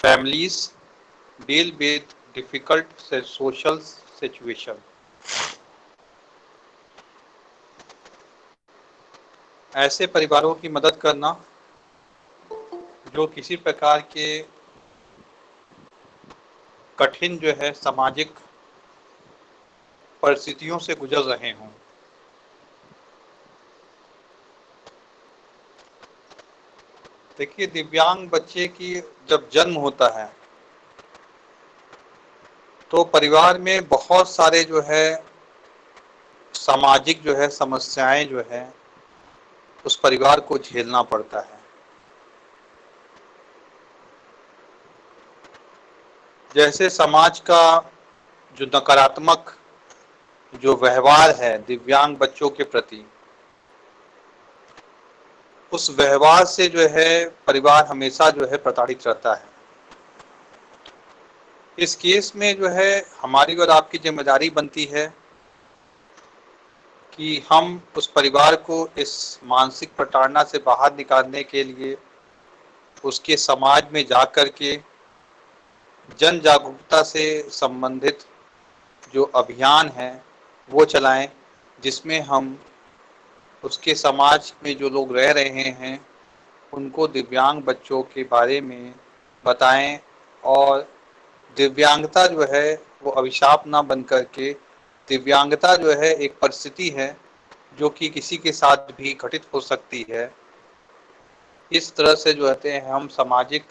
families deal with difficult social situation. ऐसे परिवारों की मदद करना जो किसी प्रकार के कठिन जो है सामाजिक परिस्थितियों से गुजर रहे हों। देखिए, दिव्यांग बच्चे की जब जन्म होता है तो परिवार में बहुत सारे जो है सामाजिक जो है समस्याएं जो है उस परिवार को झेलना पड़ता है। जैसे समाज का जो नकारात्मक जो व्यवहार है दिव्यांग बच्चों के प्रति, उस व्यवहार से जो है परिवार हमेशा जो है प्रताड़ित रहता है। इस केस में जो है हमारी और आपकी जिम्मेदारी बनती है कि हम उस परिवार को इस मानसिक प्रताड़ना से बाहर निकालने के लिए उसके समाज में जाकर के जन जागरूकता से संबंधित जो अभियान है वो चलाएं, जिसमें हम उसके समाज में जो लोग रह रहे हैं उनको दिव्यांग बच्चों के बारे में बताएं और दिव्यांगता जो है वो अभिशाप ना बन करके, दिव्यांगता जो है एक परिस्थिति है जो कि किसी के साथ भी घटित हो सकती है। इस तरह से जो रहते हैं हम सामाजिक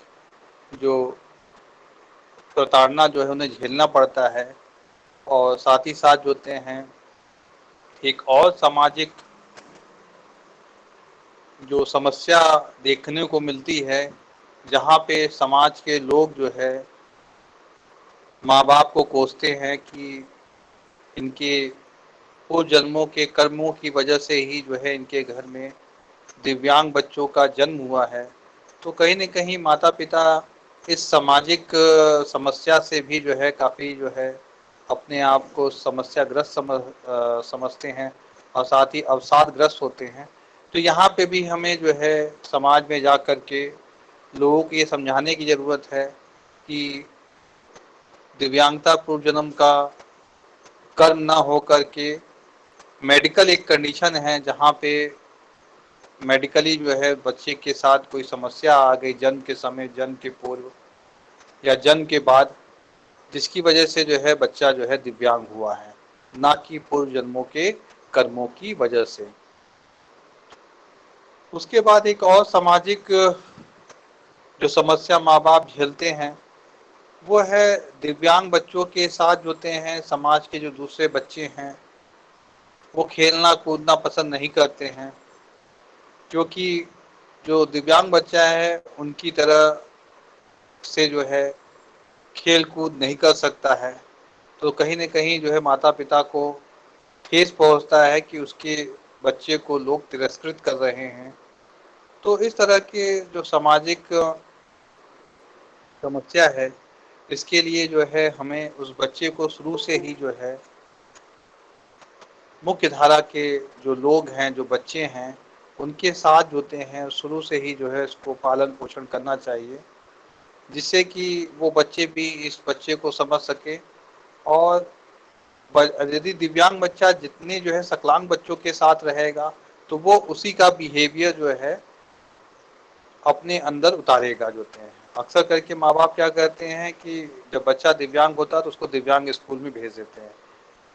जो प्रताड़ना जो है उन्हें झेलना पड़ता है। और साथ ही साथ जो होते हैं एक और सामाजिक जो समस्या देखने को मिलती है, जहाँ पे समाज के लोग जो है माँ बाप को कोसते हैं कि इनके पूर्व जन्मों के कर्मों की वजह से ही जो है इनके घर में दिव्यांग बच्चों का जन्म हुआ है। तो कहीं न कहीं माता पिता इस सामाजिक समस्या से भी जो है काफ़ी जो है अपने आप को समस्याग्रस्त समझते हैं और साथ ही अवसादग्रस्त होते हैं। तो यहाँ पे भी हमें जो है समाज में जा कर के लोगों को ये समझाने की ज़रूरत है कि दिव्यांगता पूर्व जन्म का कर्म ना हो कर के मेडिकल एक कंडीशन है जहाँ पे मेडिकली जो है बच्चे के साथ कोई समस्या आ गई जन्म के समय, जन्म के पूर्व या जन्म के बाद, जिसकी वजह से जो है बच्चा जो है दिव्यांग हुआ है, ना कि पूर्व जन्मों के कर्मों की वजह से। उसके बाद एक और सामाजिक जो समस्या माँ बाप झेलते हैं वो है दिव्यांग बच्चों के साथ होते हैं समाज के जो दूसरे बच्चे हैं वो खेलना कूदना पसंद नहीं करते हैं, क्योंकि जो दिव्यांग बच्चा है उनकी तरह से जो है खेल कूद नहीं कर सकता है। तो कहीं न कहीं जो है माता पिता को ठेस पहुंचता है कि उसके बच्चे को लोग तिरस्कृत कर रहे हैं। तो इस तरह के जो सामाजिक समस्या है इसके लिए जो है हमें उस बच्चे को शुरू से ही जो है मुख्य धारा के जो लोग हैं, जो बच्चे हैं, उनके साथ होते हैं शुरू से ही जो है इसको पालन पोषण करना चाहिए, जिससे कि वो बच्चे भी इस बच्चे को समझ सके। और यदि दिव्यांग बच्चा जितने जो है सकलांग बच्चों के साथ रहेगा तो वो उसी का बिहेवियर जो है अपने अंदर उतारेगा। जो हैं अक्सर करके माँ बाप क्या करते हैं कि जब बच्चा दिव्यांग होता है तो उसको दिव्यांग स्कूल में भेज देते हैं।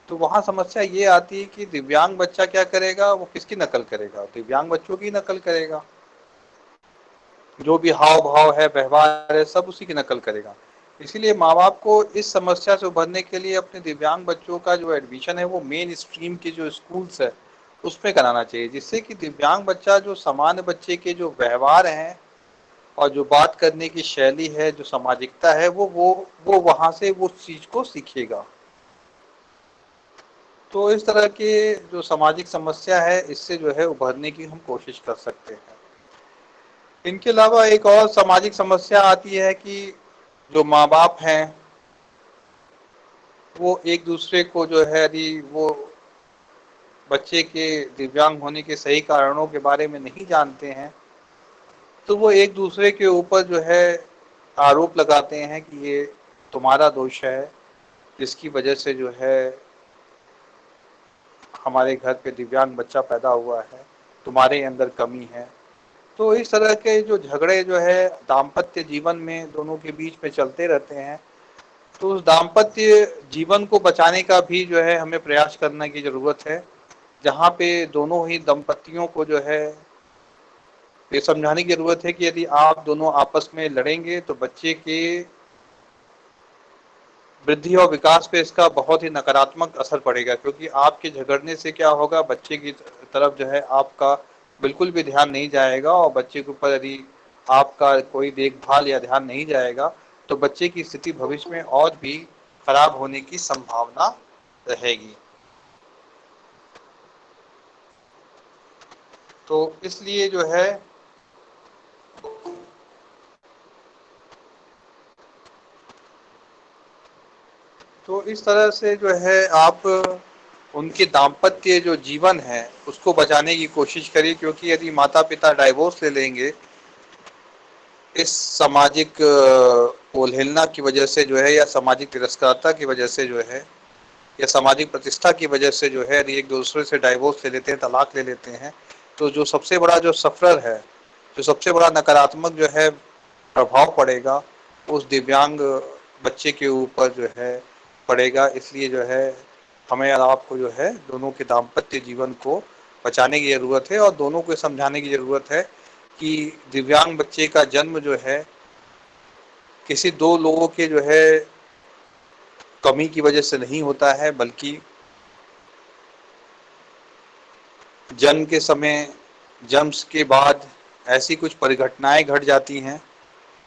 तो वहाँ समस्या ये आती है कि दिव्यांग बच्चा क्या करेगा, वो किसकी नकल करेगा, दिव्यांग बच्चों की नकल करेगा। जो भी हाव भाव है, व्यवहार है, सब उसी की नकल करेगा। इसीलिए माँ बाप को इस समस्या से उभरने के लिए अपने दिव्यांग बच्चों का जो एडमिशन है वो मेन स्ट्रीम के जो स्कूल्स है उसमें कराना चाहिए, जिससे कि दिव्यांग बच्चा जो सामान्य बच्चे के जो व्यवहार हैं और जो बात करने की शैली है, जो सामाजिकता है, वो वहाँ से वो चीज़ को सीखेगा। तो इस तरह के जो सामाजिक समस्या है इससे जो है उभरने की हम कोशिश कर सकते हैं। इनके अलावा एक और सामाजिक समस्या आती है कि जो माँ बाप हैं वो एक दूसरे को जो है यदि वो बच्चे के दिव्यांग होने के सही कारणों के बारे में नहीं जानते हैं तो वो एक दूसरे के ऊपर जो है आरोप लगाते हैं कि ये तुम्हारा दोष है, जिसकी वजह से जो है हमारे घर पे दिव्यांग बच्चा पैदा हुआ है, तुम्हारे अंदर कमी है। तो इस तरह के जो झगड़े जो है दाम्पत्य जीवन में दोनों के बीच में चलते रहते हैं। तो उस दाम्पत्य जीवन को बचाने का भी जो है हमें प्रयास करने की ज़रूरत है, जहाँ पे दोनों ही दंपतियों को जो है ये समझाने की ज़रूरत है कि यदि आप दोनों आपस में लड़ेंगे तो बच्चे के वृद्धि और विकास पे इसका बहुत ही नकारात्मक असर पड़ेगा, क्योंकि आपके झगड़ने से क्या होगा, बच्चे की तरफ जो है आपका बिल्कुल भी ध्यान नहीं जाएगा, और बच्चे के ऊपर यदि आपका कोई देखभाल या ध्यान नहीं जाएगा तो बच्चे की स्थिति भविष्य में और भी खराब होने की संभावना रहेगी। तो इसलिए जो है तो इस तरह से जो है आप उनके दाम्पत्य जो जीवन है उसको बचाने की कोशिश करिए, क्योंकि यदि माता पिता डाइवोर्स ले लेंगे इस सामाजिक अवहेलना की वजह से जो है, या सामाजिक तिरस्कारता की वजह से जो है, या सामाजिक प्रतिष्ठा की वजह से जो है, यदि एक दूसरे से डाइवोर्स ले लेते हैं, तलाक ले लेते हैं, तो जो सबसे बड़ा जो सफरर है, जो सबसे बड़ा नकारात्मक जो है प्रभाव पड़ेगा उस दिव्यांग बच्चे के ऊपर जो है पड़ेगा। इसलिए जो है हमें और आपको जो है दोनों के दाम्पत्य जीवन को बचाने की ज़रूरत है, और दोनों को समझाने की ज़रूरत है कि दिव्यांग बच्चे का जन्म जो है किसी दो लोगों के जो है कमी की वजह से नहीं होता है, बल्कि जन्म के समय, जन्म के बाद ऐसी कुछ परिघटनाएं घट जाती हैं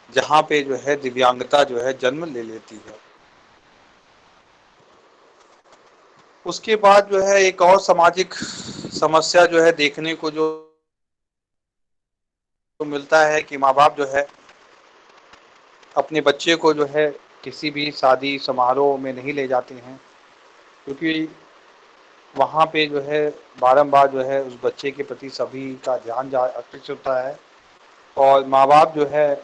जहाँ पे जो है दिव्यांगता जो है जन्म ले लेती है। उसके बाद जो है एक और सामाजिक समस्या जो है देखने को जो मिलता है कि माँ बाप जो है अपने बच्चे को जो है किसी भी शादी समारोह में नहीं ले जाते हैं, क्योंकि वहाँ पे जो है बारंबार जो है उस बच्चे के प्रति सभी का ध्यान आकर्षित होता है, और माँ बाप जो है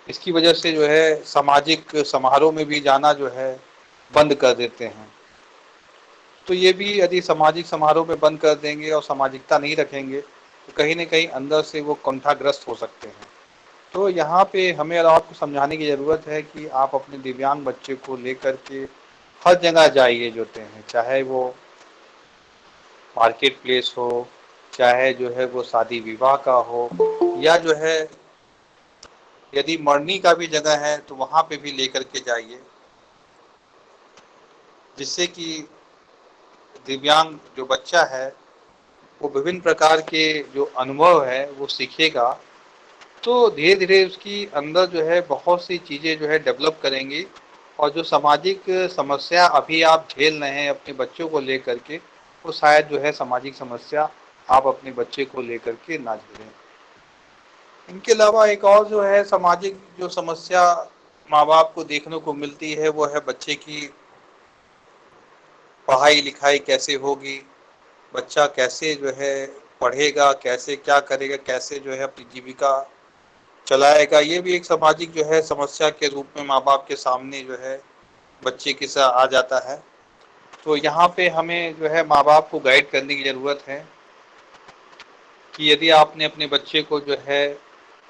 इसकी वजह से जो है सामाजिक समारोह में भी जाना जो है बंद कर देते हैं। तो ये भी यदि सामाजिक समारोह में बंद कर देंगे और सामाजिकता नहीं रखेंगे तो कहीं न कहीं अंदर से वो कुंठाग्रस्त हो सकते हैं। तो यहाँ पे हमें और आपको समझाने की ज़रूरत है कि आप अपने दिव्यांग बच्चे को लेकर के हर जगह जाइए जोते हैं, चाहे वो मार्केट प्लेस हो, चाहे जो है वो शादी विवाह का हो, या जो है यदि मरनी का भी जगह है तो वहाँ पे भी लेकर के जाइए, जिससे कि दिव्यांग जो बच्चा है वो विभिन्न प्रकार के जो अनुभव है वो सीखेगा। तो धीरे धीरे उसकी अंदर जो है बहुत सी चीज़ें जो है डेवलप करेंगी, और जो सामाजिक समस्या अभी आप झेल रहे हैं अपने बच्चों को लेकर के, वो शायद जो है सामाजिक समस्या आप अपने बच्चे को लेकर के ना झेलें। इनके अलावा एक और जो है सामाजिक जो समस्या माँ बाप को देखने को मिलती है वो है बच्चे की पढ़ाई लिखाई कैसे होगी, बच्चा कैसे जो है पढ़ेगा, कैसे क्या करेगा, कैसे जो है अपनी जीविका चलाएगा। ये भी एक सामाजिक जो है समस्या के रूप में माँ बाप के सामने जो है बच्चे के साथ आ जाता है। तो यहाँ पे हमें जो है माँ बाप को गाइड करने की ज़रूरत है कि यदि आपने अपने बच्चे को जो है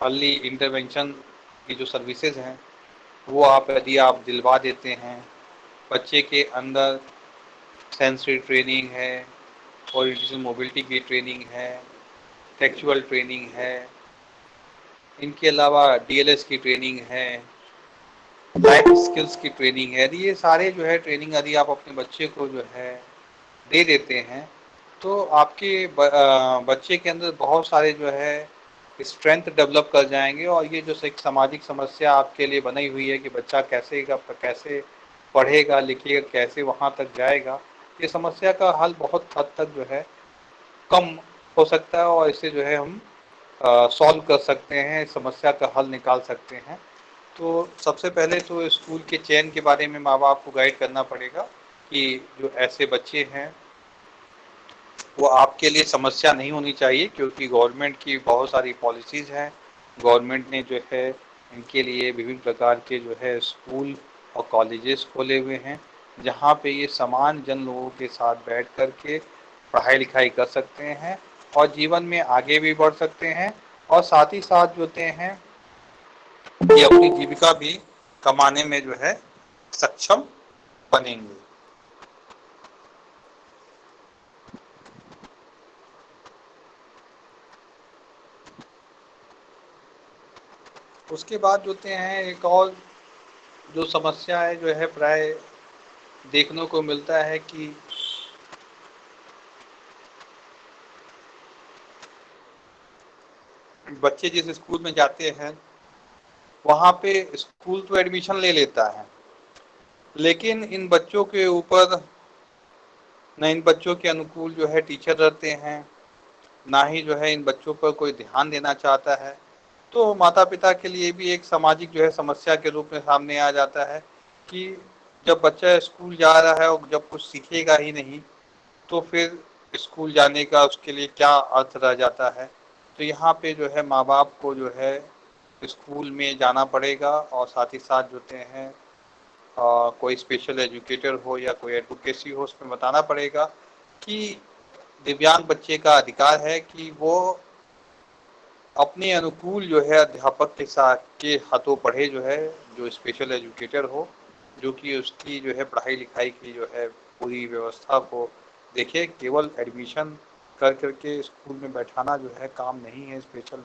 अर्ली इंटरवेंशन की जो सर्विसेज हैं वो यदि आप दिलवा देते हैं, बच्चे के अंदर सेंसरी ट्रेनिंग है, ओरिएंटेशन मोबिलिटी की ट्रेनिंग है, टेक्चुअल ट्रेनिंग है, इनके अलावा डीएलएस की ट्रेनिंग है, लाइफ स्किल्स की ट्रेनिंग है, यदि ये सारे जो है ट्रेनिंग यदि आप अपने बच्चे को जो है दे देते हैं तो आपके बच्चे के अंदर बहुत सारे जो है स्ट्रेंथ डेवलप कर जाएंगे, और ये जो एक सामाजिक समस्या आपके लिए बनाई हुई है कि बच्चा कैसे पढ़ेगा लिखेगा, कैसे वहाँ तक जाएगा, ये समस्या का हल बहुत हद तक जो है कम हो सकता है, और इसे जो है हम सॉल्व कर सकते हैं, समस्या का हल निकाल सकते हैं। तो सबसे पहले तो स्कूल के चयन के बारे में माँ बाप को गाइड करना पड़ेगा कि जो ऐसे बच्चे हैं वो आपके लिए समस्या नहीं होनी चाहिए, क्योंकि गवर्नमेंट की बहुत सारी पॉलिसीज़ हैं, गवर्नमेंट ने जो है इनके लिए विभिन्न प्रकार के जो है स्कूल और कॉलेजेस खोले हुए हैं, जहाँ पे ये समान जन लोगों के साथ बैठ कर के पढ़ाई लिखाई कर सकते हैं और जीवन में आगे भी बढ़ सकते हैं, और साथ ही साथ जो होते हैं ये अपनी जीविका भी कमाने में जो है सक्षम बनेंगे। उसके बाद जो होते हैं एक और जो समस्या है जो है प्राय देखने को मिलता है कि बच्चे जिस स्कूल में जाते हैं वहाँ पे स्कूल तो एडमिशन ले लेता है, लेकिन इन बच्चों के ऊपर न इन बच्चों के अनुकूल जो है टीचर रहते हैं, ना ही जो है इन बच्चों पर कोई ध्यान देना चाहता है। तो माता पिता के लिए भी एक सामाजिक जो है समस्या के रूप में सामने आ जाता है कि जब बच्चा स्कूल जा रहा है और जब कुछ सीखेगा ही नहीं तो फिर स्कूल जाने का उसके लिए क्या अर्थ रह जाता है। तो यहाँ पे जो है माँ बाप को जो है स्कूल में जाना पड़ेगा और साथ ही साथ जो होते हैं कोई स्पेशल एजुकेटर हो या कोई एडवोकेसी हो उसमें बताना पड़ेगा कि दिव्यांग बच्चे का अधिकार है कि वो अपने अनुकूल जो है अध्यापक के साथ के हाथों पढ़े, जो है जो स्पेशल एजुकेटर हो, जो कि उसकी जो है पढ़ाई लिखाई की जो है पूरी व्यवस्था को देखे। केवल एडमिशन कर करके स्कूल में बैठाना जो है काम नहीं है स्पेशल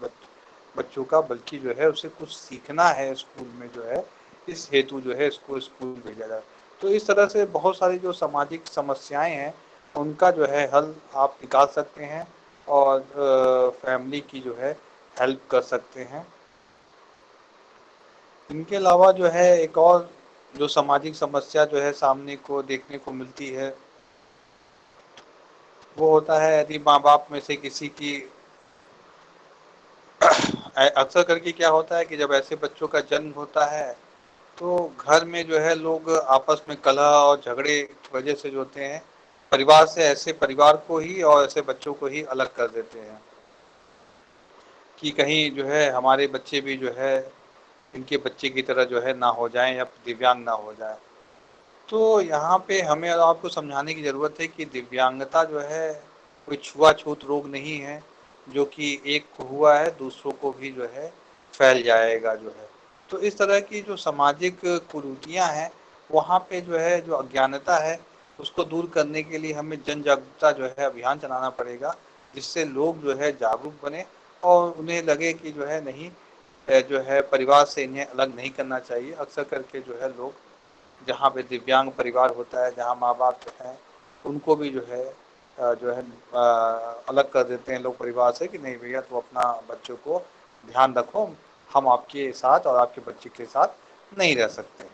बच्चों का, बल्कि जो है उसे कुछ सीखना है स्कूल में जो है, इस हेतु जो है इसको स्कूल भेजा जाए। तो इस तरह से बहुत सारी जो सामाजिक समस्याएं हैं उनका जो है हल आप निकाल सकते हैं और फैमिली की जो है हेल्प कर सकते हैं। इनके अलावा जो है एक और जो सामाजिक समस्या जो है सामने को देखने को मिलती है वो होता है यदि माँ बाप में से किसी की अक्सर करके क्या होता है कि जब ऐसे बच्चों का जन्म होता है तो घर में जो है लोग आपस में कलह और झगड़े की वजह से जो होते हैं परिवार से ऐसे परिवार को ही और ऐसे बच्चों को ही अलग कर देते हैं कि कहीं जो है हमारे बच्चे भी जो है इनके बच्चे की तरह जो है ना हो जाएं या दिव्यांग ना हो जाए। तो यहाँ पे हमें आपको समझाने की ज़रूरत है कि दिव्यांगता जो है कोई छुआछूत रोग नहीं है, जो कि एक को हुआ है दूसरों को भी जो है फैल जाएगा जो है। तो इस तरह की जो सामाजिक कुरीतियाँ हैं वहाँ पे जो है जो अज्ञानता है उसको दूर करने के लिए हमें जन जागरूकता जो है अभियान चलाना पड़ेगा, जिससे लोग जो है जागरूक बने और उन्हें लगे कि जो है नहीं जो है परिवार से इन्हें अलग नहीं करना चाहिए। अक्सर करके जो है लोग जहाँ पे दिव्यांग परिवार होता है, जहाँ माँ बाप जो हैं उनको भी जो है जो है अलग कर देते हैं लोग परिवार से कि नहीं भैया तो अपना बच्चों को ध्यान रखो, हम आपके साथ और आपके बच्चे के साथ नहीं रह सकते हैं,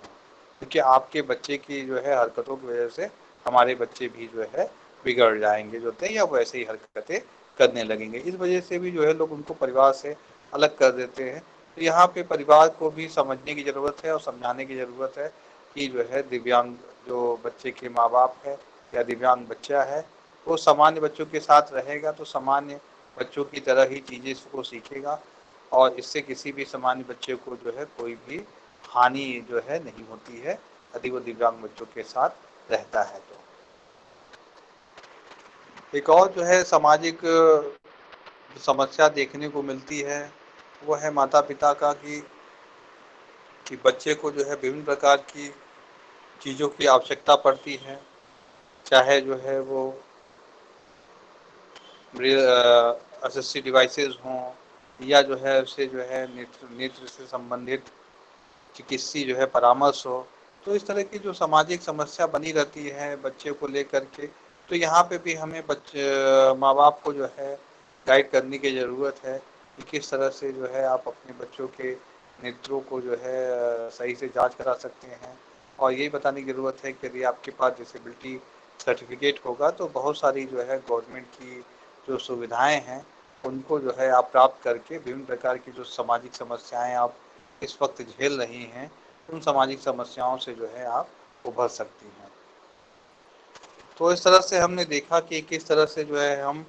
क्योंकि आपके बच्चे की जो है हरकतों की वजह से हमारे बच्चे भी जो है बिगड़ जाएंगे जो होते हैं या वैसे ही हरकतें करने लगेंगे। इस वजह से भी जो है लोग उनको परिवार से अलग कर देते हैं। तो यहाँ पे परिवार को भी समझने की ज़रूरत है और समझाने की ज़रूरत है कि जो है दिव्यांग जो बच्चे के माँ बाप है या दिव्यांग बच्चा है वो सामान्य बच्चों के साथ रहेगा तो सामान्य बच्चों की तरह ही चीज़ें को सीखेगा और इससे किसी भी सामान्य बच्चे को जो है कोई भी हानि जो है नहीं होती है यदि वो दिव्यांग बच्चों के साथ रहता है। तो एक और जो है सामाजिक समस्या देखने को मिलती है वो है माता पिता का कि बच्चे को जो है विभिन्न प्रकार की चीज़ों की आवश्यकता पड़ती है, चाहे जो है वो असिस्टिव डिवाइसेस हों या जो है उससे जो है नेत्र से संबंधित चिकित्सीय जो है परामर्श हो। तो इस तरह की जो सामाजिक समस्या बनी रहती है बच्चे को लेकर के, तो यहाँ पे भी हमें बच्चे माँ बाप को जो है गाइड करने की ज़रूरत है कि किस तरह से जो है आप अपने बच्चों के नेत्रों को जो है सही से जांच करा सकते हैं। और यही बताने की ज़रूरत है कि यदि आपके पास डिसेबिलिटी सर्टिफिकेट होगा तो बहुत सारी जो है गवर्नमेंट की जो सुविधाएं हैं उनको जो है आप प्राप्त करके विभिन्न प्रकार की जो सामाजिक समस्याएं आप इस वक्त झेल रही हैं उन सामाजिक समस्याओं से जो है आप उभर सकती हैं। तो इस तरह से हमने देखा कि किस तरह से जो है हम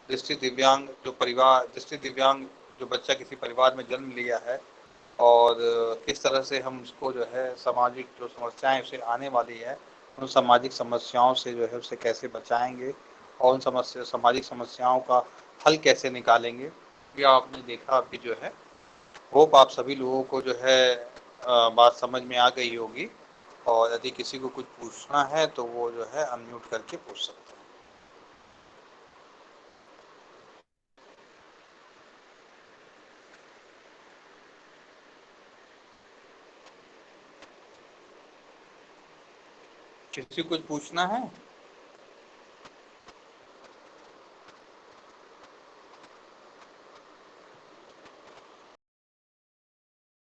दृष्टि दिव्यांग जो परिवार दृष्टि दिव्यांग जो बच्चा किसी परिवार में जन्म लिया है और किस तरह से हम उसको जो है सामाजिक जो समस्याएं उसे आने वाली है, उन सामाजिक समस्याओं से जो है उसे कैसे बचाएंगे और उन सामाजिक समस्याओं का हल कैसे निकालेंगे, ये आपने देखा अभी जो है। होप आप सभी लोगों को जो है बात समझ में आ गई होगी, और यदि किसी को कुछ पूछना है तो वो जो है अनम्यूट करके पूछ सकते हैं। किसी को कुछ पूछना है?